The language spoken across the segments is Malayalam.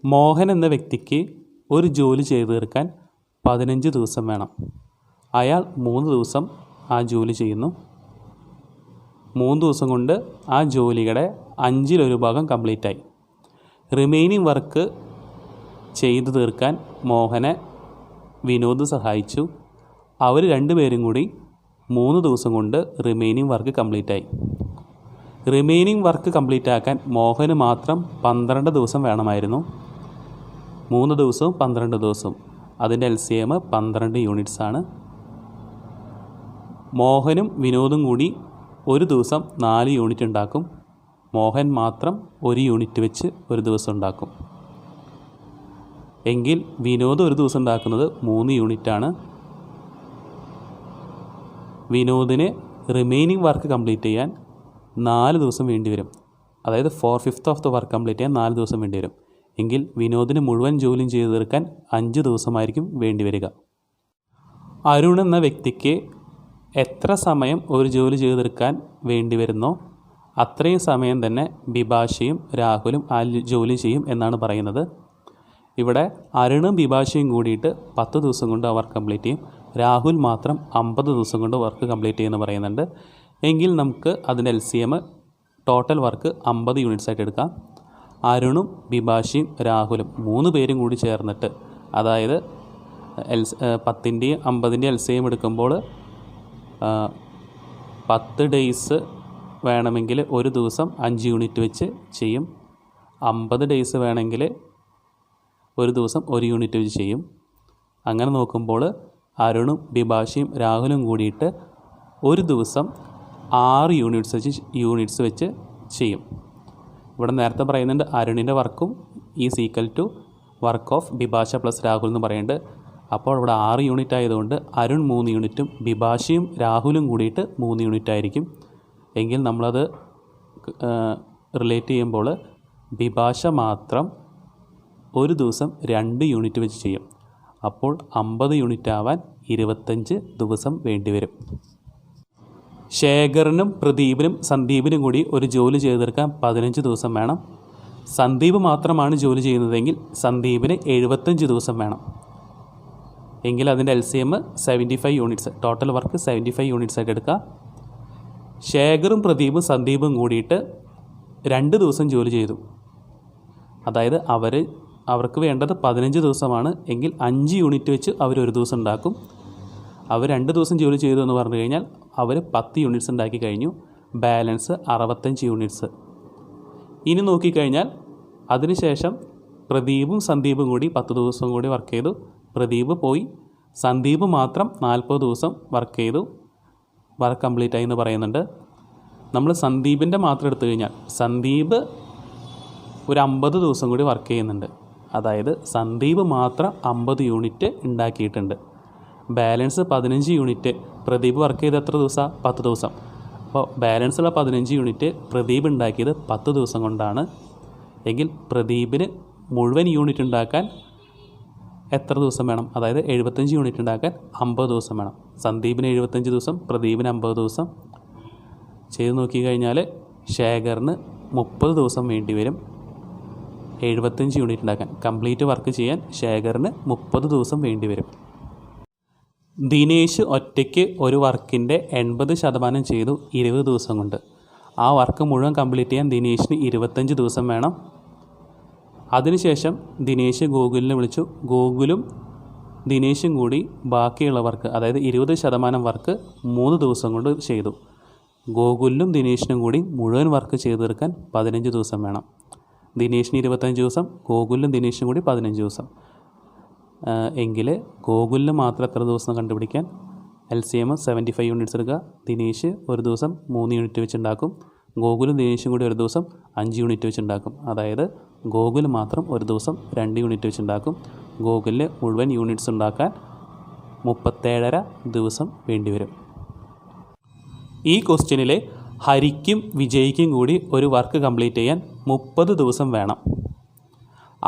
മോഹൻ എന്ന വ്യക്തിക്ക് ഒരു ജോലി ചെയ്തു തീർക്കാൻ 15 ദിവസം വേണം. അയാൾ 3 ദിവസം ആ ജോലി ചെയ്യുന്നു. 3 ദിവസം കൊണ്ട് ആ ജോലിയുടെ 1/5 ഭാഗം കംപ്ലീറ്റായി. റിമൈനിങ് വർക്ക് ചെയ്തു തീർക്കാൻ മോഹനെ വിനോദ് സഹായിച്ചു. അവർ രണ്ടുപേരും കൂടി 3 ദിവസം കൊണ്ട് റിമൈനിങ് വർക്ക് കംപ്ലീറ്റായി. റിമൈനിങ് വർക്ക് കംപ്ലീറ്റ് ആക്കാൻ മോഹന് മാത്രം 12 ദിവസം വേണമായിരുന്നു. 3 ദിവസവും 12 ദിവസവും, അതിൻ്റെ LCM 12 യൂണിറ്റ്സ് ആണ്. മോഹനും വിനോദും കൂടി ഒരു ദിവസം 4 യൂണിറ്റ് ഉണ്ടാക്കും. മോഹൻ മാത്രം 1 യൂണിറ്റ് വെച്ച് ഒരു ദിവസം ഉണ്ടാക്കും. എങ്കിൽ വിനോദ് ഒരു ദിവസം ഉണ്ടാക്കുന്നത് 3 യൂണിറ്റാണ്. വിനോദിന് റിമൈനിങ് വർക്ക് കംപ്ലീറ്റ് ചെയ്യാൻ 4 ദിവസം വേണ്ടി വരും. അതായത് 4/5 ഓഫ് ദ വർക്ക് കംപ്ലീറ്റ് ചെയ്യാൻ 4 ദിവസം വേണ്ടി വരും. എങ്കിൽ വിനോദിന് മുഴുവൻ ജോലിയും ചെയ്തു തീർക്കാൻ 5 ദിവസമായിരിക്കും വേണ്ടി വരിക. അരുൺ എന്ന വ്യക്തിക്ക് എത്ര സമയം ഒരു ജോലി ചെയ്തു തീർക്കാൻ വേണ്ടി വരുന്നോ അത്രയും സമയം തന്നെ ബിഭാഷയും രാഹുലും ആ ജോലി ചെയ്യും എന്നാണ് പറയുന്നത്. ഇവിടെ അരുണും ബിഭാഷയും കൂടിയിട്ട് 10 ദിവസം കൊണ്ട് ആ വർക്ക് കംപ്ലീറ്റ് ചെയ്യും. രാഹുൽ മാത്രം 50 ദിവസം കൊണ്ട് വർക്ക് കംപ്ലീറ്റ് ചെയ്യുമെന്ന് പറയുന്നുണ്ട്. എങ്കിൽ നമുക്ക് അതിൻ്റെ LCM ടോട്ടൽ വർക്ക് 50 യൂണിറ്റ്സ് ആയിട്ട് എടുക്കാം. അരുണും ബിഭാഷയും രാഹുലും 3 പേരും കൂടി ചേർന്നിട്ട്, അതായത് 10ൻ്റെയും 50ൻ്റെയും LCM എടുക്കുമ്പോൾ 10 ഡേയ്സ് വേണമെങ്കിൽ ഒരു ദിവസം 5 യൂണിറ്റ് വെച്ച് ചെയ്യും. 50 ഡേയ്സ് വേണമെങ്കിൽ ഒരു ദിവസം 1 യൂണിറ്റ് വെച്ച് ചെയ്യും. അങ്ങനെ നോക്കുമ്പോൾ അരുണും ബിഭാഷയും രാഹുലും കൂടിയിട്ട് ഒരു ദിവസം 6 യൂണിറ്റ്സ് വെച്ച് ചെയ്യും. ഇവിടെ നേരത്തെ പറയുന്നുണ്ട് അരുണിൻ്റെ വർക്കും is equal to work of Bibhasha plus Rahul എന്ന് പറയുന്നുണ്ട്. അപ്പോൾ ഇവിടെ 6 യൂണിറ്റ് ആയതുകൊണ്ട് അരുൺ 3 യൂണിറ്റും ബിഭാഷയും രാഹുലും കൂടിയിട്ട് 3 യൂണിറ്റ് ആയിരിക്കും. എങ്കിൽ നമ്മളത് റിലേറ്റ് ചെയ്യുമ്പോൾ ബിഭാഷ മാത്രം ഒരു ദിവസം 2 യൂണിറ്റ് വെച്ച് ചെയ്യും. അപ്പോൾ 50 യൂണിറ്റ് ആവാൻ 25 ദിവസം വേണ്ടിവരും. ശേഖറിനും പ്രദീപിനും സന്ദീപിനും കൂടി ഒരു ജോലി ചെയ്തു തീർക്കാൻ 15 ദിവസം വേണം. സന്ദീപ് മാത്രമാണ് ജോലി ചെയ്യുന്നതെങ്കിൽ സന്ദീപിന് 75 ദിവസം വേണം. എങ്കിൽ അതിൻ്റെ LCM 75 units, total work 75 units ആയിട്ട് എടുക്കുക. ശേഖറും പ്രദീപും സന്ദീപും കൂടിയിട്ട് 2 ദിവസം ജോലി ചെയ്തു. അതായത് അവർക്ക് വേണ്ടത് 15 ദിവസമാണ്. എങ്കിൽ 5 യൂണിറ്റ് വെച്ച് അവർ ഒരു ദിവസം ഉണ്ടാക്കും. അവർ 2 ദിവസം ജോലി ചെയ്തു എന്ന് പറഞ്ഞു കഴിഞ്ഞാൽ അവർ 10 യൂണിറ്റ്സ് ഉണ്ടാക്കി കഴിഞ്ഞു. Balance 65 units. ഇനി നോക്കിക്കഴിഞ്ഞാൽ അതിനുശേഷം പ്രദീപും സന്ദീപും കൂടി 10 ദിവസം കൂടി വർക്ക് ചെയ്തു. പ്രദീപ് പോയി. സന്ദീപ് മാത്രം 40 ദിവസം വർക്ക് ചെയ്തു. വർക്ക് കംപ്ലീറ്റ് ആയി എന്ന് പറയുന്നുണ്ട്. നമ്മൾ സന്ദീപിൻ്റെ മാത്രം എടുത്തു കഴിഞ്ഞാൽ സന്ദീപ് ഒരു 50 ദിവസം കൂടി വർക്ക് ചെയ്യുന്നുണ്ട്. അതായത് സന്ദീപ് മാത്രം 50 യൂണിറ്റ് ഉണ്ടാക്കിയിട്ടുണ്ട്. ബാലൻസ് 15 യൂണിറ്റ് പ്രദീപ് വർക്ക് ചെയ്ത് എത്ര ദിവസം? 10 ദിവസം. അപ്പോൾ ബാലൻസുള്ള 15 യൂണിറ്റ് പ്രദീപ് ഉണ്ടാക്കിയത് 10 ദിവസം കൊണ്ടാണ്. എങ്കിൽ പ്രദീപിന് മുഴുവൻ യൂണിറ്റ് ഉണ്ടാക്കാൻ എത്ര ദിവസം വേണം? അതായത് 75 യൂണിറ്റ് ഉണ്ടാക്കാൻ 50 ദിവസം വേണം. സന്ദീപിന് 75 ദിവസം, പ്രദീപിന് 50 ദിവസം. ചെയ്ത് നോക്കിക്കഴിഞ്ഞാൽ ശേഖറിന് 30 ദിവസം വേണ്ടി വരും 75 യൂണിറ്റ് ഉണ്ടാക്കാൻ. കംപ്ലീറ്റ് വർക്ക് ചെയ്യാൻ ശേഖറിന് 30 ദിവസം വേണ്ടി വരും. ദിനേശ് ഒറ്റയ്ക്ക് ഒരു വർക്കിൻ്റെ 80% ചെയ്തു 20 ദിവസം കൊണ്ട്. ആ വർക്ക് മുഴുവൻ കംപ്ലീറ്റ് ചെയ്യാൻ ദിനേശിന് 25 ദിവസം വേണം. അതിനുശേഷം ദിനേശ് ഗോകുലിനെ വിളിച്ചു. ഗോകുലും ദിനേശും കൂടി ബാക്കിയുള്ള വർക്ക്, അതായത് 20% വർക്ക് 3 ദിവസം കൊണ്ട് ചെയ്തു. ഗോകുലിനും ദിനേശിനും കൂടി മുഴുവൻ വർക്ക് ചെയ്തു തീർക്കാൻ 15 ദിവസം വേണം. ദിനേശിന് 25 ദിവസം, ഗോകുലിനും ദിനേശിനും കൂടി 15 ദിവസം. എങ്കിൽ ഗോകുലിന് മാത്രം എത്ര ദിവസം കണ്ടുപിടിക്കാൻ? LCM 75 യൂണിറ്റ്സ് എടുക്കുക. ദിനേശ് ഒരു ദിവസം 3 യൂണിറ്റ് വെച്ചുണ്ടാക്കും. ഗോകുലും ദിനേശും കൂടി ഒരു ദിവസം 5 യൂണിറ്റ് വെച്ചുണ്ടാക്കും. അതായത് ഗോകുൽ മാത്രം ഒരു ദിവസം 2 യൂണിറ്റ് വെച്ചുണ്ടാക്കും. ഗോകുലിന് മുഴുവൻ യൂണിറ്റ്സ് ഉണ്ടാക്കാൻ 37.5 ദിവസം വേണ്ടിവരും. ഈ ക്വസ്റ്റ്യനിൽ ഹരിക്കും വിജയ്ക്കും കൂടി ഒരു വർക്ക് കംപ്ലീറ്റ് ചെയ്യാൻ 30 ദിവസം വേണം.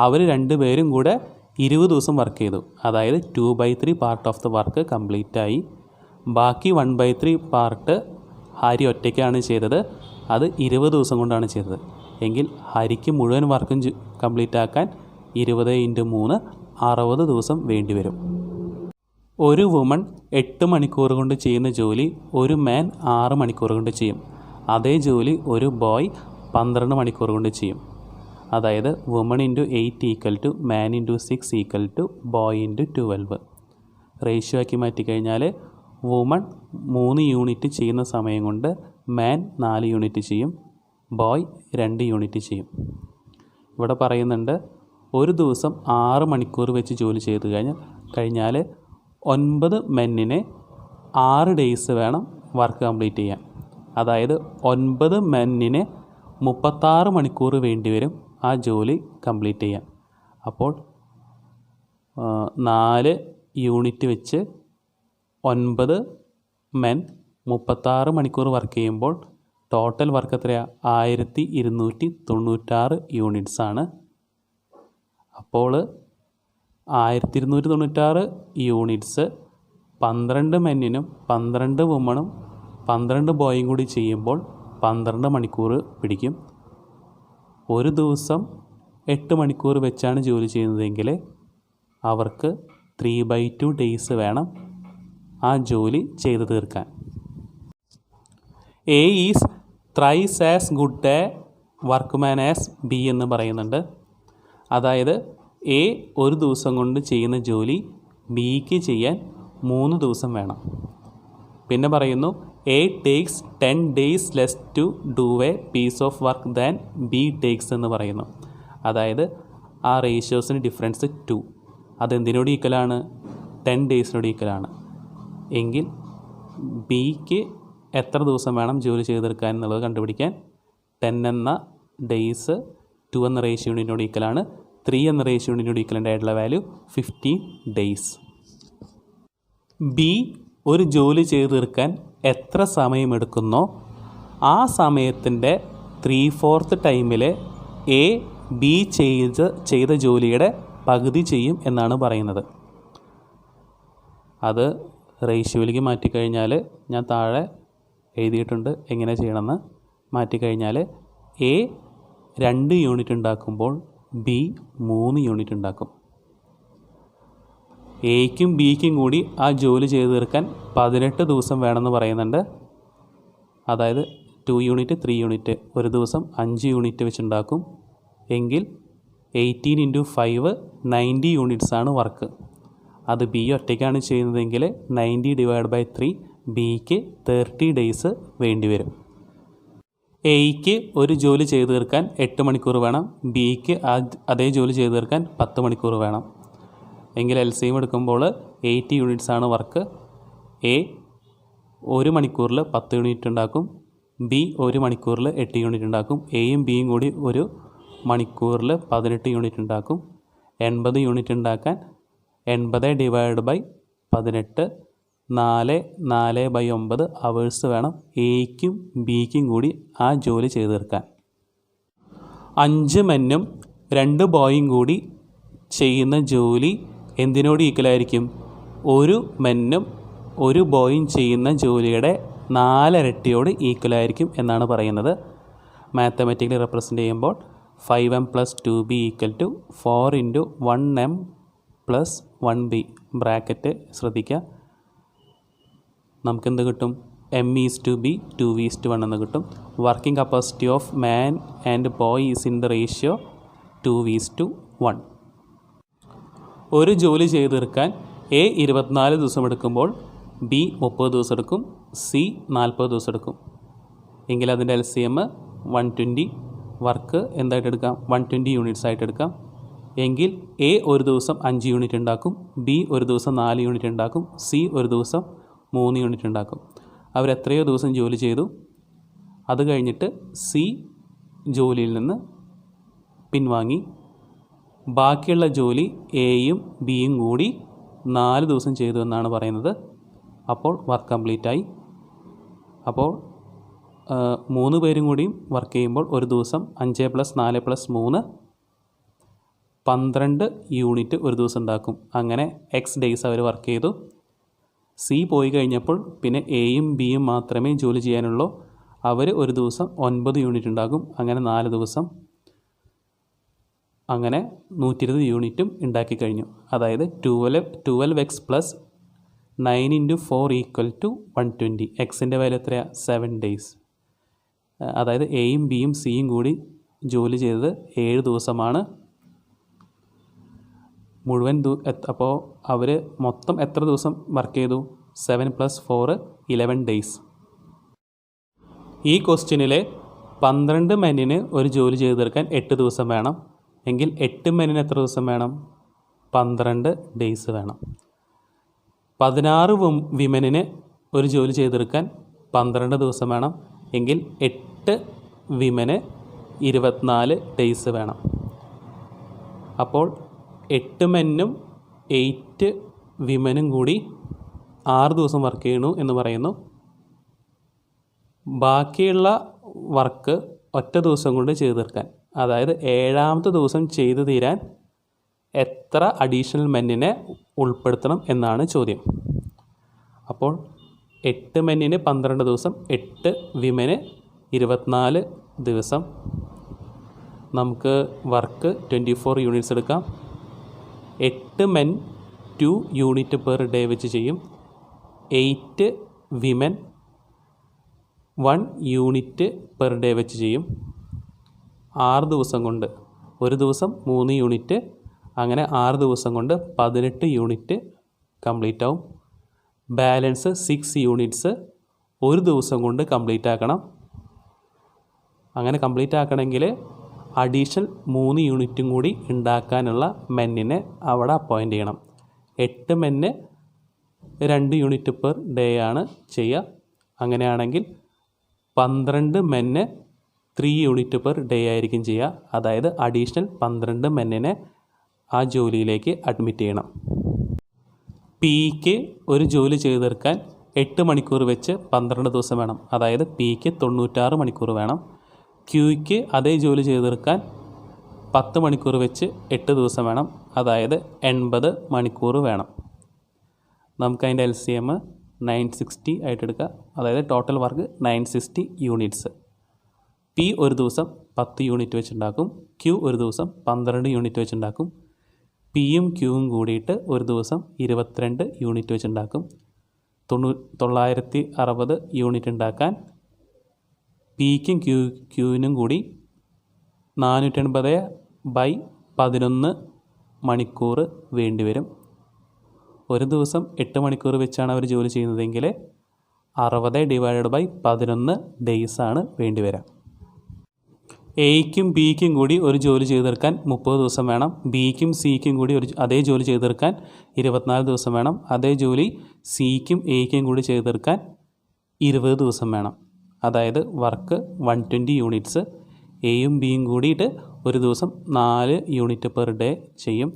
അവർ രണ്ടുപേരും കൂടെ 20 ദിവസം വർക്ക് ചെയ്തു. അതായത് 2/3 പാർട്ട് ഓഫ് ദ വർക്ക് കംപ്ലീറ്റായി. ബാക്കി 1/3 പാർട്ട് ഹരി ഒറ്റയ്ക്കാണ് ചെയ്തത്. അത് 20 ദിവസം കൊണ്ടാണ് ചെയ്തത്. എങ്കിൽ ഹരിക്ക് മുഴുവൻ വർക്കും കംപ്ലീറ്റ് ആക്കാൻ 20 × 3 60 ദിവസം വേണ്ടി വരും. ഒരു വുമൺ 8 മണിക്കൂർ കൊണ്ട് ചെയ്യുന്ന ജോലി ഒരു മാൻ 6 മണിക്കൂർ കൊണ്ട് ചെയ്യും. അതേ ജോലി ഒരു ബോയ് 12 മണിക്കൂർ കൊണ്ട് ചെയ്യും. അതായത് വുമൺ × 8 = മാൻ × 6 = ബോയ് × 12. റേഷ്യോ ആക്കി മാറ്റിക്കഴിഞ്ഞാൽ വുമൺ 3 യൂണിറ്റ് ചെയ്യുന്ന സമയം കൊണ്ട് മാൻ 4 യൂണിറ്റ് ചെയ്യും, ബോയ് 2 യൂണിറ്റ് ചെയ്യും. ഇവിടെ പറയുന്നുണ്ട് ഒരു ദിവസം 6 മണിക്കൂർ വെച്ച് ജോലി ചെയ്ത് കഴിഞ്ഞാൽ 9 മെന്നിന് 6 ഡേയ്സ് വേണം വർക്ക് കംപ്ലീറ്റ് ചെയ്യാൻ. അതായത് 9 മെന്നിന് 36 മണിക്കൂർ വേണ്ടി വരും ആ ജോലി കംപ്ലീറ്റ് ചെയ്യാൻ. അപ്പോൾ 4 യൂണിറ്റ് വെച്ച് 9 മെൻ 36 മണിക്കൂർ വർക്ക് ചെയ്യുമ്പോൾ ടോട്ടൽ വർക്ക് എത്രയാണ്? 1296 യൂണിറ്റ്സാണ്. അപ്പോൾ 1296 യൂണിറ്റ്സ് 12 മെന്നിനും 12 വുമണും 12 ബോയും കൂടി ചെയ്യുമ്പോൾ 12 മണിക്കൂർ പിടിക്കും. ഒരു ദിവസം 8 മണിക്കൂർ വെച്ചാണ് ജോലി ചെയ്യുന്നതെങ്കിൽ അവർക്ക് 3/2 ഡേയ്സ് വേണം ആ ജോലി ചെയ്തു തീർക്കാൻ. A is thrice as good A workman as B എന്ന് പറയുന്നുണ്ട്. അതായത് എ ഒരു ദിവസം കൊണ്ട് ചെയ്യുന്ന ജോലി ബിക്ക് ചെയ്യാൻ 3 ദിവസം വേണം. പിന്നെ പറയുന്നു A takes 10 days less to do a piece of work than B takes എന്ന് പറയുന്നു. അതായത് ആ റേഷ്യോസിന് ഡിഫറൻസ് 2. അതെന്തിനോട് ഈക്വലാണ്? 10 ഡേയ്സിനോട് ഈക്വലാണ്. എങ്കിൽ ബിക്ക് എത്ര ദിവസം വേണം ജോലി ചെയ്ത് തീർക്കാൻ എന്നുള്ളത് കണ്ടുപിടിക്കാൻ 10 എന്ന ഡേയ്സ് 2 എന്ന റേഷ്യോ യൂണിറ്റിനോട് ഈക്വലാണ്. 3 എന്ന റേഷ്യോ യൂണിറ്റിനോട് ഈക്വലൻ്റ് ആയിട്ടുള്ള വാല്യൂ 15 ഡേയ്സ്. ബി ഒരു ജോലി ചെയ്ത് തീർക്കാൻ എത്ര സമയമെടുക്കുന്നോ ആ സമയത്തിൻ്റെ 3/4 ടൈമിൽ എ ബി ചെയ്ത ജോലിയുടെ പകുതി ചെയ്യും എന്നാണ് പറയുന്നത്. അത് റേഷ്യോയിലേക്ക് മാറ്റിക്കഴിഞ്ഞാൽ ഞാൻ താഴെ എഴുതിയിട്ടുണ്ട് എങ്ങനെ ചെയ്യണമെന്ന്. മാറ്റിക്കഴിഞ്ഞാൽ എ 2 യൂണിറ്റ് ഉണ്ടാക്കുമ്പോൾ ബി 3 യൂണിറ്റ് ഉണ്ടാക്കും. എയ്ക്കും ബിക്കും കൂടി ആ ജോലി ചെയ്ത് തീർക്കാൻ 18 ദിവസം വേണമെന്ന് പറയുന്നുണ്ട്. അതായത് 2 യൂണിറ്റ് 3 യൂണിറ്റ് ഒരു ദിവസം 5 യൂണിറ്റ് വെച്ചുണ്ടാക്കും. എങ്കിൽ 18 × 5 90 യൂണിറ്റ്സാണ് വർക്ക്. അത് ബി ഒറ്റയ്ക്കാണ് ചെയ്യുന്നതെങ്കിൽ 90/3 ബിക്ക് 30 ഡേയ്സ് വേണ്ടി വരും. എയ്ക്ക് ഒരു ജോലി ചെയ്ത് തീർക്കാൻ 8 മണിക്കൂർ വേണം, ബിക്ക് അതേ ജോലി ചെയ്ത് തീർക്കാൻ 10 മണിക്കൂർ വേണം. എങ്കിൽ LCM എടുക്കുമ്പോൾ 80 യൂണിറ്റ്സാണ് വർക്ക്. എ 1 മണിക്കൂറിൽ 10 യൂണിറ്റ് ഉണ്ടാക്കും, ബി 1 മണിക്കൂറിൽ 8 യൂണിറ്റ് ഉണ്ടാക്കും. എയും ബിയും കൂടി 1 മണിക്കൂറിൽ 18 യൂണിറ്റ് ഉണ്ടാക്കും. 80 യൂണിറ്റ് ഉണ്ടാക്കാൻ 80/18 4/9 അവേഴ്സ് വേണം എയ്ക്കും ബിക്കും കൂടി ആ ജോലി ചെയ്ത് തീർക്കാൻ. 5 മെന്നും 2 ബോയും കൂടി ചെയ്യുന്ന ജോലി എന്തിനോട് ഈക്വലായിരിക്കും? 1 മെന്നും 1 ബോയും ചെയ്യുന്ന ജോലിയുടെ 4 ഇരട്ടിയോട് ഈക്വലായിരിക്കും എന്നാണ് പറയുന്നത്. മാത്തമാറ്റിക്കലി റെപ്രസെൻ്റ് ചെയ്യുമ്പോൾ 5m + 2b = 4 × 1m + 1b bracket ശ്രദ്ധിക്കുക. നമുക്കെന്ത് കിട്ടും? m/b 2:1 എന്ന് കിട്ടും. Working capacity of man and boy is in the ratio 2:1. ഒരു ജോലി ചെയ്ത് തീർക്കാൻ എ 24 ദിവസം എടുക്കുമ്പോൾ ബി 30 ദിവസം എടുക്കും, സി 40 ദിവസം എടുക്കും. എങ്കിൽ അതിൻ്റെ LCM 120. വർക്ക് എന്തായിട്ട് എടുക്കാം? 120 യൂണിറ്റ്സ് ആയിട്ട് എടുക്കാം. എങ്കിൽ എ ഒരു ദിവസം 5 യൂണിറ്റ് ഉണ്ടാക്കും, ബി ഒരു ദിവസം 4 യൂണിറ്റ് ഉണ്ടാക്കും, സി ഒരു ദിവസം 3 യൂണിറ്റ് ഉണ്ടാക്കും. അവരെത്രയോ ദിവസം ജോലി ചെയ്തു. അത് കഴിഞ്ഞിട്ട് സി ജോലിയിൽ നിന്ന് പിൻവാങ്ങി. ബാക്കിയുള്ള ജോലി എയും ബിയും കൂടി 4 ദിവസം ചെയ്തു എന്നാണ് പറയുന്നത്. അപ്പോൾ വർക്ക് കംപ്ലീറ്റായി. അപ്പോൾ 3 പേരും കൂടിയും വർക്ക് ചെയ്യുമ്പോൾ ഒരു ദിവസം 5 + 4 + 3 12 യൂണിറ്റ് ഒരു ദിവസം ഉണ്ടാക്കും. അങ്ങനെ X ഡേയ്സ് അവർ വർക്ക് ചെയ്തു. സി പോയി കഴിഞ്ഞപ്പോൾ പിന്നെ എയും ബിയും മാത്രമേ ജോലി ചെയ്യാനുള്ളൂ. അവർ ഒരു ദിവസം 9 യൂണിറ്റ് ഉണ്ടാക്കും. അങ്ങനെ 4 ദിവസം. അങ്ങനെ 120 യൂണിറ്റും ഉണ്ടാക്കി കഴിഞ്ഞു. അതായത് 12x പ്ലസ് 9 × 4 = 120. എക്സിൻ്റെ വാല്യൂ എത്രയാണ്? 7 days. അതായത് എയും ബിയും സിയും കൂടി ജോലി ചെയ്തത് 7 ദിവസമാണ്. അപ്പോൾ അവർ മൊത്തം എത്ര ദിവസം വർക്ക് ചെയ്തു? 7 + 4 11 days. ഈ ക്വസ്റ്റ്യനിലെ 12 മെന്നിന് ഒരു ജോലി ചെയ്ത് തീർക്കാൻ 8 ദിവസം വേണം എങ്കിൽ 8 മെന്നിന് എത്ര ദിവസം വേണം? 12 days വേണം. 16 വിമനിന് ഒരു ജോലി ചെയ്ത് തീർക്കാൻ 12 ദിവസം വേണം എങ്കിൽ 8 വിമന് 24 days വേണം. അപ്പോൾ 8 മെന്നും 8 വിമനും കൂടി 6 ദിവസം വർക്ക് ചെയ്യണു എന്ന് പറയുന്നു. ബാക്കിയുള്ള വർക്ക് ഒറ്റ ദിവസം കൊണ്ട് ചെയ്തു തീർക്കാൻ, അതായത് 7ാമത്തെ ദിവസം ചെയ്തു തീരാൻ എത്ര അഡീഷണൽ മെന്നിനെ ഉൾപ്പെടുത്തണം എന്നാണ് ചോദ്യം. അപ്പോൾ 8 മെന്നിന് 12 ദിവസം, 8 വിമന് 24 ദിവസം. നമുക്ക് വർക്ക് 24 യൂണിറ്റ്സ് എടുക്കാം. 8 മെൻ 2 യൂണിറ്റ് പെർ ഡേ വെച്ച് ചെയ്യും. 8 വിമൻ 1 യൂണിറ്റ് പെർ ഡേ വെച്ച് ചെയ്യും. 6 ദിവസം കൊണ്ട്, ഒരു ദിവസം 3 യൂണിറ്റ്, അങ്ങനെ 6 ദിവസം കൊണ്ട് 18 യൂണിറ്റ് കംപ്ലീറ്റ് ആവും. ബാലൻസ് 6 യൂണിറ്റ്സ് ഒരു ദിവസം കൊണ്ട് കംപ്ലീറ്റ് ആക്കണം. അങ്ങനെ കംപ്ലീറ്റ് ആക്കണമെങ്കിൽ അഡീഷണൽ 3 യൂണിറ്റും കൂടി ഉണ്ടാക്കാനുള്ള മെന്നിനെ അവിടെ അപ്പോയിൻ്റ് ചെയ്യണം. 8 മെന്ന് 2 യൂണിറ്റ് പെർ ഡേ ആണ് ചെയ്യുക. അങ്ങനെയാണെങ്കിൽ 12 മെന്ന് 3 യൂണിറ്റ് പെർ ഡേ ആയിരിക്കും ചെയ്യുക. അതായത് അഡീഷണൽ 12 മെന്നിനെ ആ ജോലിയിലേക്ക് അഡ്മിറ്റ് ചെയ്യണം. പിക്ക് ഒരു ജോലി ചെയ്ത് തീർക്കാൻ 8 മണിക്കൂർ വെച്ച് 12 ദിവസം വേണം. അതായത് പിക്ക് 96 മണിക്കൂർ വേണം. ക്യൂയ്ക്ക് അതേ ജോലി ചെയ്ത് തീർക്കാൻ 10 മണിക്കൂർ വെച്ച് 8 ദിവസം വേണം. അതായത് 80 മണിക്കൂർ വേണം. നമുക്കതിൻ്റെ LCM 960 ആയിട്ട് എടുക്കുക. അതായത് ടോട്ടൽ വർക്ക് 960 യൂണിറ്റ്സ്. പി ഒരു ദിവസം 10 യൂണിറ്റ് വെച്ചുണ്ടാക്കും. ക്യൂ ഒരു ദിവസം 12 യൂണിറ്റ് വെച്ചുണ്ടാക്കും. പിയും ക്യൂവും കൂടിയിട്ട് ഒരു ദിവസം 22 യൂണിറ്റ് വെച്ചുണ്ടാക്കും. 960 യൂണിറ്റ് ഉണ്ടാക്കാൻ പിക്കും ക്യൂവിനും കൂടി 480/11 മണിക്കൂർ വേണ്ടി വരും. ഒരു ദിവസം 8 മണിക്കൂർ വെച്ചാണ് അവർ ജോലി ചെയ്യുന്നതെങ്കിൽ 60/11 days ആണ് വേണ്ടി വരിക. എയ്ക്കും ബിക്കും കൂടി ഒരു ജോലി ചെയ്ത് തീർക്കാൻ 30 ദിവസം വേണം. ബിക്കും സിക്കും കൂടി അതേ ജോലി ചെയ്ത് തീർക്കാൻ 24 ദിവസം വേണം. അതേ ജോലി സിക്കും എയ്ക്കും കൂടി ചെയ്ത് തീർക്കാൻ 20 ദിവസം വേണം. അതായത് വർക്ക് 120 യൂണിറ്റ്സ്. എയും ബിയും കൂടിയിട്ട് ഒരു ദിവസം 4 യൂണിറ്റ് പെർ ഡേ ചെയ്യും.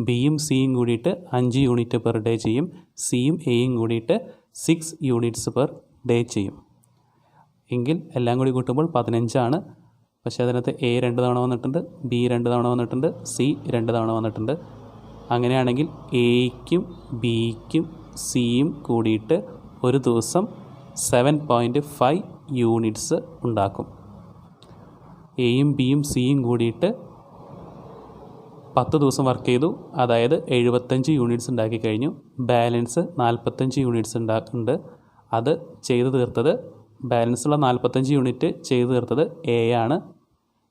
ബിയും സിയും കൂടിയിട്ട് 5 യൂണിറ്റ് പെർ ഡേ ചെയ്യും. സിയും എയും കൂടിയിട്ട് 6 യൂണിറ്റ്സ് പെർ ഡേ ചെയ്യും. എങ്കിൽ എല്ലാം കൂടി കൂട്ടുമ്പോൾ 15 ആണ്. പക്ഷേ അതിനകത്ത് എ 2 തവണ വന്നിട്ടുണ്ട്, ബി 2 തവണ വന്നിട്ടുണ്ട്, സി 2 തവണ വന്നിട്ടുണ്ട്. അങ്ങനെയാണെങ്കിൽ എയ്ക്കും ബിക്കും സിയും കൂടിയിട്ട് ഒരു ദിവസം 7.5 യൂണിറ്റ്സ് ഉണ്ടാക്കും. എയും ബിയും സിയും കൂടിയിട്ട് 10 ദിവസം വർക്ക് ചെയ്തു. അതായത് 75 യൂണിറ്റ്സ് ഉണ്ടാക്കി കഴിഞ്ഞു. ബാലൻസ് 45 യൂണിറ്റ്സ് ഉണ്ട്. അത് ചെയ്ത് തീർത്തത്, ബാലൻസുള്ള 45 യൂണിറ്റ് ചെയ്ത് തീർത്തത് എ ആണ്.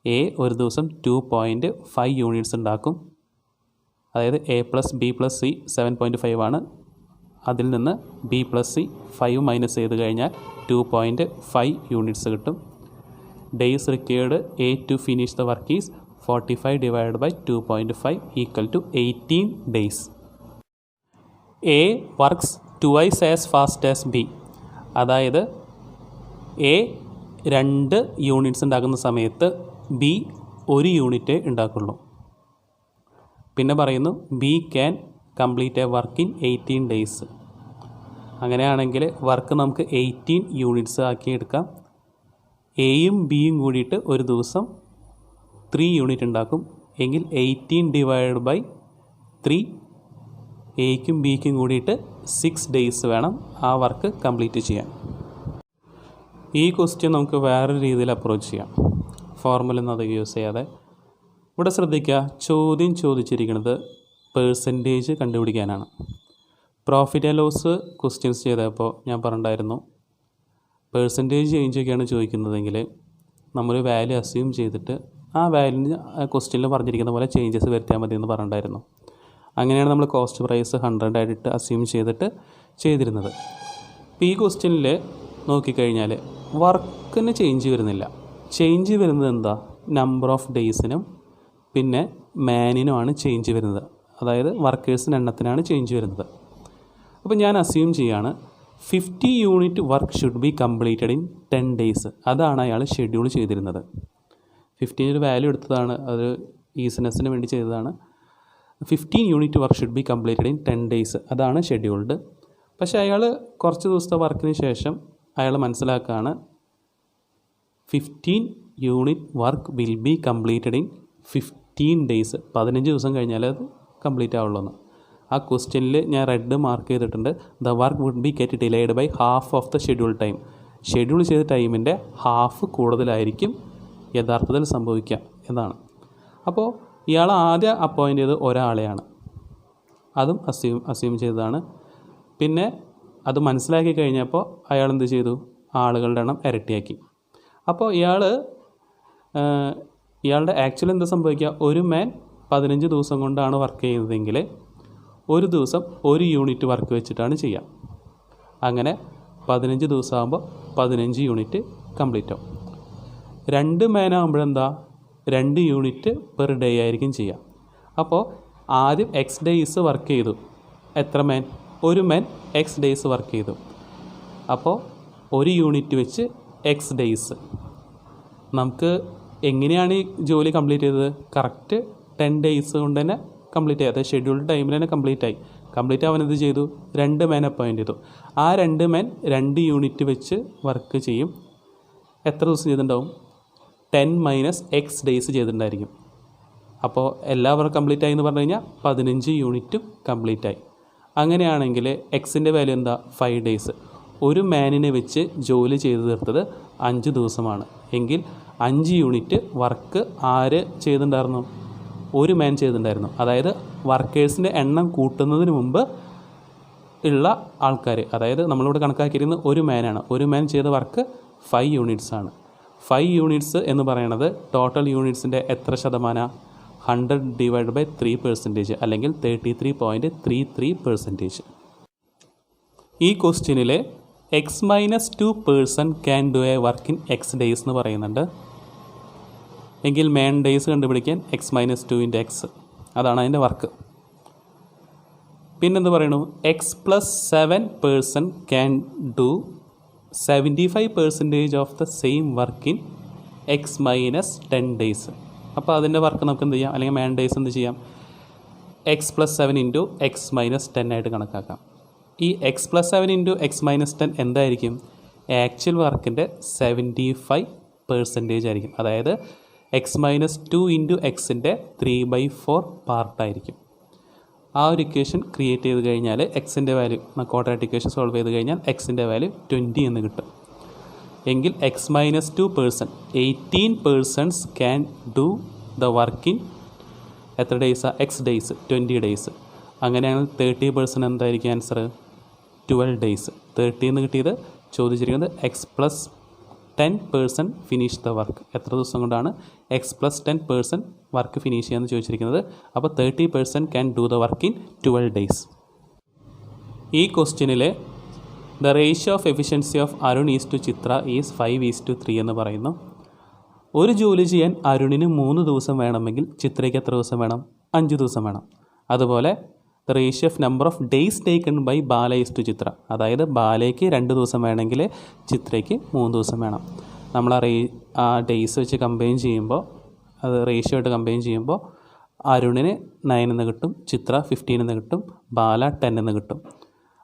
എ ഒരു ദിവസം 2.5 യൂണിറ്റ്സ് ഉണ്ടാക്കും. അതായത് A plus B plus C 7.5 ആണ്. അതിൽ നിന്ന് ബി പ്ലസ് സി 5 മൈനസ് ചെയ്ത് കഴിഞ്ഞാൽ 2.5 യൂണിറ്റ്സ് കിട്ടും. Days required A to finish the work is 45/2.5 = 18 days. A works twice as fast as B. അതായത് എ 2 യൂണിറ്റ്സ് ഉണ്ടാക്കുന്ന സമയത്ത് ബി 1 യൂണിറ്റേ ഉണ്ടാക്കുള്ളൂ. പിന്നെ പറയുന്നു B can complete a work in 18 days. അങ്ങനെയാണെങ്കിൽ വർക്ക് നമുക്ക് 18 യൂണിറ്റ്സ് ആക്കി എടുക്കാം. എയും ബിയും കൂടിയിട്ട് ഒരു ദിവസം 3 യൂണിറ്റ് ഉണ്ടാക്കും. എങ്കിൽ 18/3 എയ്ക്കും ബിക്കും കൂടിയിട്ട് 6 days വേണം ആ വർക്ക് കംപ്ലീറ്റ് ചെയ്യാൻ. ഈ ക്വസ്റ്റ്യൻ നമുക്ക് വേറൊരു രീതിയിൽ അപ്രോച്ച് ചെയ്യാം. ഫോർമുല ഒന്നും അത് യൂസ് ചെയ്യാതെ ഇവിടെ ശ്രദ്ധിക്കുക, ചോദ്യം ചോദിച്ചിരിക്കുന്നത് പേഴ്സൻറ്റേജ് കണ്ടുപിടിക്കാനാണ്. പ്രോഫിറ്റ് ആൻഡ് ലോസ് ക്വസ്റ്റ്യൻസ് ചെയ്തപ്പോൾ ഞാൻ പറഞ്ഞിട്ടുണ്ടായിരുന്നു, പേഴ്സൻറ്റേജ് ചേഞ്ചൊക്കെയാണ് ചോദിക്കുന്നതെങ്കിൽ നമ്മൾ വാല്യൂ അസ്യൂം ചെയ്തിട്ട് ആ വാല്യൂന് ക്വസ്റ്റ്യനിൽ പറഞ്ഞിരിക്കുന്ന പോലെ ചേഞ്ചസ് വരുത്തിയാൽ മതി എന്ന് പറഞ്ഞിട്ടുണ്ടായിരുന്നു. അങ്ങനെയാണ് നമ്മൾ കോസ്റ്റ് പ്രൈസ് 100 ആയിട്ട് അസ്യൂം ചെയ്തിട്ട് ചെയ്തിരുന്നത്. ഇപ്പോൾ ഈ ക്വസ്റ്റ്യനിൽ നോക്കിക്കഴിഞ്ഞാൽ വർക്കിന് ചേഞ്ച് വരുന്നില്ല. ചേഞ്ച് വരുന്നത് എന്താ? നമ്പർ ഓഫ് ഡേയ്സിനും പിന്നെ മാനിനുമാണ് ചേഞ്ച് വരുന്നത്. അതായത് വർക്കേഴ്സിൻ്റെ എണ്ണത്തിനാണ് ചേഞ്ച് വരുന്നത്. അപ്പോൾ ഞാൻ അസ്യൂം ചെയ്യാണ് 50 unit work should be completed in 10 days. അതാണ് അയാൾ ഷെഡ്യൂൾ ചെയ്തിരുന്നത്. 15 ഒരു വാല്യൂ എടുത്തതാണ്, അത് ഈസിനെസ്സിന് വേണ്ടി ചെയ്തതാണ്. 15 unit work should be completed in 10 days. അതാണ് ഷെഡ്യൂൾഡ്. പക്ഷേ അയാൾ കുറച്ച് ദിവസത്തെ വർക്കിന് ശേഷം അയാൾ മനസ്സിലാക്കുകയാണ് 15 unit work will be completed in 15 days. 15 ദിവസം കഴിഞ്ഞാൽ അത് കംപ്ലീറ്റ് ആവുള്ളൂ എന്ന്. ആ ക്വസ്റ്റ്യനിൽ ഞാൻ റെഡ് മാർക്ക് ചെയ്തിട്ടുണ്ട്. The work would be get delayed by half of the schedule time. Schedule ചെയ്ത ടൈമിൻ്റെ ഹാഫ് കൂടുതലായിരിക്കും യഥാർത്ഥത്തിൽ സംഭവിക്കുക എന്നാണ്. അപ്പോൾ ഇയാൾ ആദ്യം അപ്പോയിൻ്റ് ചെയ്ത് ഒരാളെയാണ്, അതും അസ്യൂം ചെയ്തതാണ്. പിന്നെ അത് മനസ്സിലാക്കി കഴിഞ്ഞപ്പോൾ അയാൾ എന്ത് ചെയ്തു? ആളുകളുടെ എണ്ണം ഇരട്ടിയാക്കി. അപ്പോൾ ഇയാളുടെ ആക്ച്വലി എന്താ സംഭവിക്കുക? ഒരു മാൻ 15 ദിവസം കൊണ്ടാണ് വർക്ക് ചെയ്യുന്നതെങ്കിൽ ഒരു ദിവസം 1 യൂണിറ്റ് വർക്ക് വെച്ചിട്ടാണ് ചെയ്യുക. അങ്ങനെ 15 ദിവസം ആകുമ്പോൾ 15 യൂണിറ്റ് കംപ്ലീറ്റ് ആവും. 2 മാൻ ആകുമ്പോഴെന്താ? 2 യൂണിറ്റ് പെർ ഡേ ആയിരിക്കും ചെയ്യുക. അപ്പോൾ ആദ്യം എക്സ് ഡേയ്സ് വർക്ക് ചെയ്തു. എത്ര മാൻ? ഒരു മാൻ എക്സ് ഡേയ്സ് വർക്ക് ചെയ്തു. അപ്പോൾ 1 യൂണിറ്റ് വെച്ച് എക്സ് ഡേയ്സ്. നമുക്ക് എങ്ങനെയാണ് ഈ ജോലി കംപ്ലീറ്റ് ചെയ്തത്? കറക്റ്റ് 10 days കൊണ്ട് തന്നെ കംപ്ലീറ്റ് ആയി. അതായത് ഷെഡ്യൂൾഡ് ടൈമിൽ തന്നെ കംപ്ലീറ്റ് ആവാൻ എന്ത് ചെയ്തു? 2 മാൻ അപ്പോയിൻ്റ് ചെയ്തു. ആ 2 മാൻ 2 യൂണിറ്റ് വെച്ച് വർക്ക് ചെയ്യും. എത്ര ദിവസം ചെയ്തിട്ടുണ്ടാവും? 10 - x days ചെയ്തിട്ടുണ്ടായിരിക്കും. അപ്പോൾ എല്ലാവരും കംപ്ലീറ്റ് ആയി എന്ന് പറഞ്ഞു കഴിഞ്ഞാൽ 15 യൂണിറ്റും കംപ്ലീറ്റ് ആയി. അങ്ങനെയാണെങ്കിൽ എക്സിൻ്റെ വാല്യൂ എന്താ? 5 days. ഒരു മാനിനെ വെച്ച് ജോലി ചെയ്ത് തീർത്തത് 5 ദിവസമാണ് എങ്കിൽ 5 യൂണിറ്റ് വർക്ക് ആര് ചെയ്തിട്ടുണ്ടായിരുന്നു? ഒരു മാൻ ചെയ്തിട്ടുണ്ടായിരുന്നു. അതായത് വർക്കേഴ്സിൻ്റെ എണ്ണം കൂട്ടുന്നതിന് മുമ്പ് ഉള്ള ആൾക്കാർ, അതായത് നമ്മളിവിടെ കണക്കാക്കിയിരുന്നത് ഒരു മാനാണ്. ഒരു മാൻ ചെയ്ത വർക്ക് 5 യൂണിറ്റ്സ് ആണ്. 5 യൂണിറ്റ്സ് എന്ന് പറയുന്നത് ടോട്ടൽ യൂണിറ്റ്സിൻ്റെ എത്ര ശതമാനം? 100 / 3% അല്ലെങ്കിൽ 33.33%. ഈ ക്വസ്റ്റ്യനിൽ x-2 can do A work in X days എന്ന് പറയുന്നുണ്ട്. എങ്കിൽ മാൻ ഡേയ്സ് കണ്ടുപിടിക്കാൻ x-2 × x, അതാണ് അതിൻ്റെ വർക്ക്. പിന്നെന്ത് പറയണു? x+7 can do 75% of the same work in x-10 days. അപ്പോൾ അതിൻ്റെ വർക്ക് നമുക്ക് എന്ത് ചെയ്യാം? അല്ലെങ്കിൽ മാൻ ഡേയ്സ് എന്ത് ചെയ്യാം? x+7 × x-10 ആയിട്ട് കണക്കാക്കാം. ഈ x+7 × x-10 എന്തായിരിക്കും? ആക്ച്വൽ വർക്കിൻ്റെ 75% ആയിരിക്കും. അതായത് x-2 × xൻ്റെ 3/4 പാർട്ടായിരിക്കും. ആ ഒരു ഇക്വേഷൻ ക്രിയേറ്റ് ചെയ്ത് കഴിഞ്ഞാൽ എക്സിൻ്റെ വാല്യൂ, ക്വാഡ്രാറ്റിക് ഇക്വേഷൻ സോൾവ് ചെയ്ത് കഴിഞ്ഞാൽ എക്സിൻ്റെ വാല്യൂ 20 എന്ന് കിട്ടും. എങ്കിൽ x-2 18% can do the work in എത്ര ഡേയ്സാണ്? X days 20 days. അങ്ങനെയാണെങ്കിൽ 30% എന്തായിരിക്കും ആൻസർ? 12 days. 30 എന്ന് കിട്ടിയത് ചോദിച്ചിരിക്കുന്നത് x+10% ഫിനിഷ് ദ വർക്ക്. എത്ര ദിവസം കൊണ്ടാണ് x+10% വർക്ക് ഫിനിഷ് ചെയ്യാമെന്ന് ചോദിച്ചിരിക്കുന്നത്. അപ്പോൾ 30% can do the work in 12 days. ഈ ക്വസ്റ്റ്യനിൽ the ratio of efficiency of Arun is to Chitra is 5:3 എന്ന് പറയുന്നു. ഒരു ജോലി ചെയ്യാൻ അരുണിന് 3 ദിവസം വേണമെങ്കിൽ ചിത്രയ്ക്ക് എത്ര ദിവസം വേണം? 5 ദിവസം വേണം. അതുപോലെ the ratio of number of days taken by Bala is to Chitra, അതായത് ബാലയ്ക്ക് 2 ദിവസം വേണമെങ്കിൽ ചിത്രയ്ക്ക് 3 ദിവസം വേണം. നമ്മൾ ആ ഡേയ്സ് വെച്ച് കമ്പൈൻ ചെയ്യുമ്പോൾ, അത് റേഷ്യോ ആയിട്ട് കമ്പൈൻ ചെയ്യുമ്പോൾ അരുണിന് 9 എന്ന് കിട്ടും, ചിത്ര 15 എന്ന് കിട്ടും, ബാല 10 എന്ന് കിട്ടും.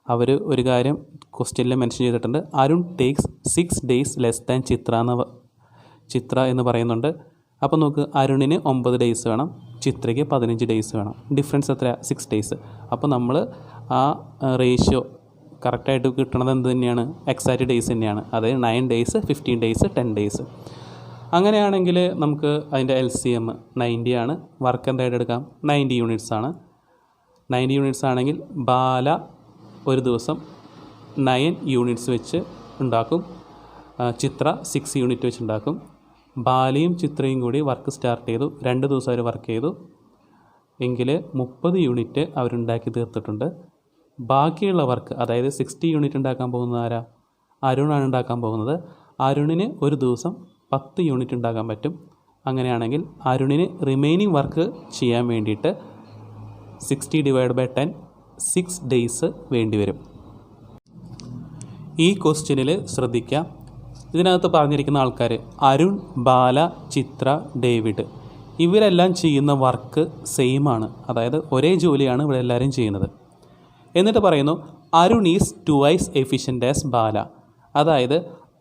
അവർ ഒരു കാര്യം ക്വസ്റ്റ്യനിൽ മെൻഷൻ ചെയ്തിട്ടുണ്ട്, Arun takes 6 days less than Chitra എന്ന് പറയുന്നുണ്ട്. അപ്പോൾ നോക്ക്, അരുണിന് 9 days വേണം, ചിത്രയ്ക്ക് 15 days വേണം. ഡിഫറൻസ് എത്ര? 6 days. അപ്പോൾ നമ്മൾ ആ റേഷ്യോ കറക്റ്റായിട്ട് കിട്ടണത് എന്ത് തന്നെയാണ്? എക്സാക്റ്റ് ഡേയ്സ് തന്നെയാണ്. അതായത് 9 days, 15 days, 10 days. അങ്ങനെയാണെങ്കിൽ നമുക്ക് അതിൻ്റെ LCM 90 ആണ്. വർക്ക് എന്തായിട്ട് എടുക്കാം? 90 യൂണിറ്റ്സ് ആണ്. 90 യൂണിറ്റ്സ് ആണെങ്കിൽ ബാല ഒരു ദിവസം 9 യൂണിറ്റ്സ് വെച്ച് ഉണ്ടാക്കും. ചിത്ര 6 യൂണിറ്റ് വെച്ച് ഉണ്ടാക്കും. ബാലയും ചിത്രയും കൂടി വർക്ക് സ്റ്റാർട്ട് ചെയ്തു. 2 ദിവസം അവർ വർക്ക് ചെയ്തു എങ്കിൽ 30 യൂണിറ്റ് അവരുണ്ടാക്കി തീർത്തിട്ടുണ്ട്. ബാക്കിയുള്ള വർക്ക്, അതായത് 60 യൂണിറ്റ് ഉണ്ടാക്കാൻ പോകുന്നത് ആരാ? അരുണാണ് ഉണ്ടാക്കാൻ പോകുന്നത്. അരുണിന് ഒരു ദിവസം 10 യൂണിറ്റ് ഉണ്ടാക്കാൻ പറ്റും. അങ്ങനെയാണെങ്കിൽ അരുണിന് റിമൈനിങ് വർക്ക് ചെയ്യാൻ വേണ്ടിയിട്ട് 60 / 10 6 ഡേയ്സ് വേണ്ടി വരും. ഈ ക്വസ്റ്റ്യനിൽ ശ്രദ്ധിക്കാം, ഇതിനകത്ത് പറഞ്ഞിരിക്കുന്ന ആൾക്കാർ അരുൺ, ബാല, ചിത്ര, ഡേവിഡ് ഇവരെല്ലാം ചെയ്യുന്ന വർക്ക് സെയിം ആണ്. അതായത് ഒരേ ജോലിയാണ് ഇവിടെ എല്ലാവരും ചെയ്യുന്നത്. എന്നിട്ട് പറയുന്നു Arun is 2x efficient as Bala. അതായത്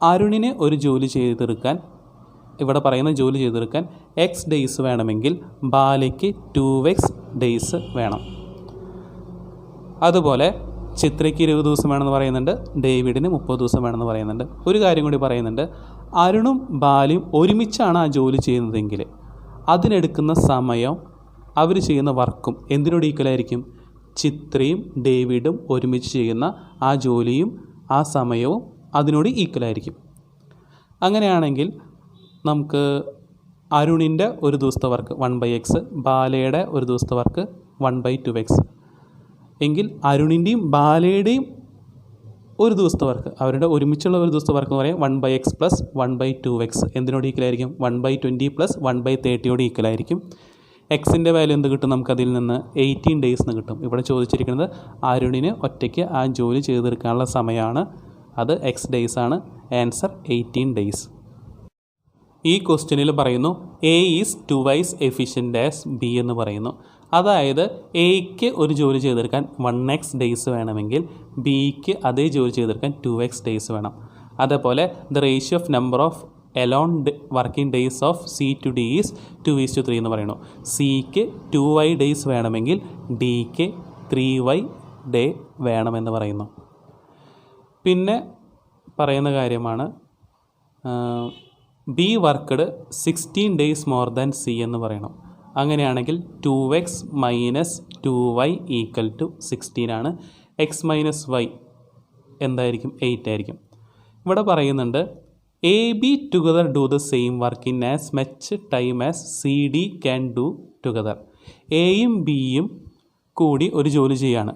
അരുണിന് ഒരു ജോലി ചെയ്ത് തീർക്കാൻ, ഇവിടെ പറയുന്ന ജോലി ചെയ്ത് തീർക്കാൻ x ഡേയ്സ് വേണമെങ്കിൽ ബാലയ്ക്ക് 2x ഡേയ്സ് വേണം. അതുപോലെ ചിത്രയ്ക്ക് 20 ദിവസം വേണമെന്ന് പറയുന്നുണ്ട്, ഡേവിഡിന് 30 ദിവസം വേണമെന്ന് പറയുന്നുണ്ട്. ഒരു കാര്യം കൂടി പറയുന്നുണ്ട്, അരുണും ബാലയും ഒരുമിച്ചാണ് ആ ജോലി ചെയ്യുന്നതെങ്കിൽ അതിനെടുക്കുന്ന സമയം അവർ ചെയ്യുന്ന വർക്കും എന്തിനോട് ഈക്വലായിരിക്കും? ചിത്രയും ഡേവിഡും ഒരുമിച്ച് ചെയ്യുന്ന ആ ജോലിയും ആ സമയവും അതിനോട് ഈക്വലായിരിക്കും. അങ്ങനെയാണെങ്കിൽ നമുക്ക് അരുണിൻ്റെ ഒരു ദിവസത്തെ വർക്ക് 1/x, ബാലയുടെ ഒരു ദിവസത്തെ വർക്ക് 1/2x എങ്കിൽ അരുണിൻ്റെയും ബാലയുടെയും ഒരു ദിവസത്തെ വർക്ക്, അവരുടെ ഒരുമിച്ചുള്ള ഒരു ദിവസത്തെ വർക്ക് എന്ന് പറയാം 1/x + 1/2x എന്തിനോട് ഈക്വലായിരിക്കും? 1/20 + 1/30 ഈക്വലായിരിക്കും. എക്സിൻ്റെ വാല്യൂ എന്ത് കിട്ടും? നമുക്കതിൽ നിന്ന് 18 ഡേയ്സ് എന്ന് കിട്ടും. ഇവിടെ ചോദിച്ചിരിക്കുന്നത് അരുണിന് ഒറ്റയ്ക്ക് ആ ജോലി ചെയ്ത് തീർക്കാനുള്ള സമയമാണ്. അത് x ഡേയ്സ് ആണ്. Answer 18 days. ഈ ക്വസ്റ്റ്യനിൽ പറയുന്നു A is 2x efficient as B എന്ന് പറയുന്നു. അതായത് എയ്ക്ക് ഒരു ജോലി ചെയ്തെടുക്കാൻ 1x ഡേയ്സ് വേണമെങ്കിൽ ബിക്ക് അതേ ജോലി ചെയ്തെടുക്കാൻ 2x ഡേയ്സ് വേണം. അതേപോലെ the ratio of number of alone working days of C to D is 2:3 എന്ന് പറയുന്നു. സിക്ക് 2y ഡേയ്സ് വേണമെങ്കിൽ ഡിക്ക് 3y ഡേ വേണമെന്ന് പറയുന്നു. പിന്നെ പറയുന്ന കാര്യമാണ് B worked 16 days more than C എന്ന് പറയണം. അങ്ങനെയാണെങ്കിൽ 2x - 2y = 16 ആണ്. x - y എന്തായിരിക്കും? 8 ആയിരിക്കും. ഇവിടെ പറയുന്നുണ്ട് AB together do the same work in as much time as CD can do together. എയും ബിയും കൂടി ഒരു ജോലി ചെയ്യാണ്.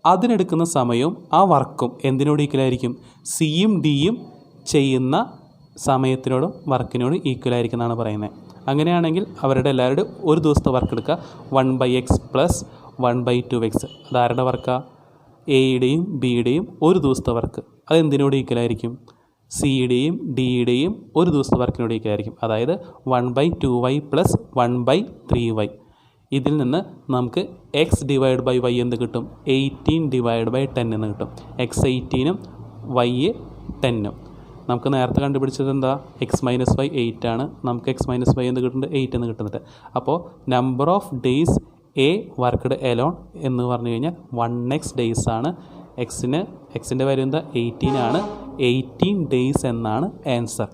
അതിനെടുക്കുന്ന സമയവും ആ വർക്കും എന്തിനോട് ഈക്വലായിരിക്കും? സിയും ഡിയും ചെയ്യുന്ന സമയത്തിനോടും വർക്കിനോടും ഈക്വലായിരിക്കും എന്നാണ് പറയുന്നത്. അങ്ങനെയാണെങ്കിൽ അവരുടെ എല്ലാവരുടെയും ഒരു ദിവസത്തെ വർക്ക് എടുക്കുക 1/x + 1/2x. അതാരുടെ വർക്കാണ്? എയുടെയും ബിയുടെയും ഒരു ദിവസത്തെ വർക്ക്. അതെന്തിനോട് ഈക്വലായിരിക്കും? സിയുടെയും ഡിയുടെയും ഒരു ദിവസത്തെ വർക്കിനോട് ഈക്വലായിരിക്കും. അതായത് 1/2y + 1/3y. ഇതിൽ നിന്ന് നമുക്ക് x / y എന്ത് കിട്ടും? 18 / 10 എന്ന് കിട്ടും. x 18ഉം y 10ഉം. നമുക്ക് നേരത്തെ കണ്ടുപിടിച്ചത് എന്താ? x - y 8 ആണ്. നമുക്ക് x - y എന്ത് കിട്ടുന്നുണ്ട്? 8 എന്ന് കിട്ടുന്നുണ്ട്. അപ്പോൾ number of days A worked alone എന്ന് പറഞ്ഞു കഴിഞ്ഞാൽ 1x ഡേയ്സ് ആണ്. എക്സിൻ്റെ വാല്യൂ എന്താ? 18 ആണ്. 18 ഡേയ്സ് എന്നാണ് ആൻസർ.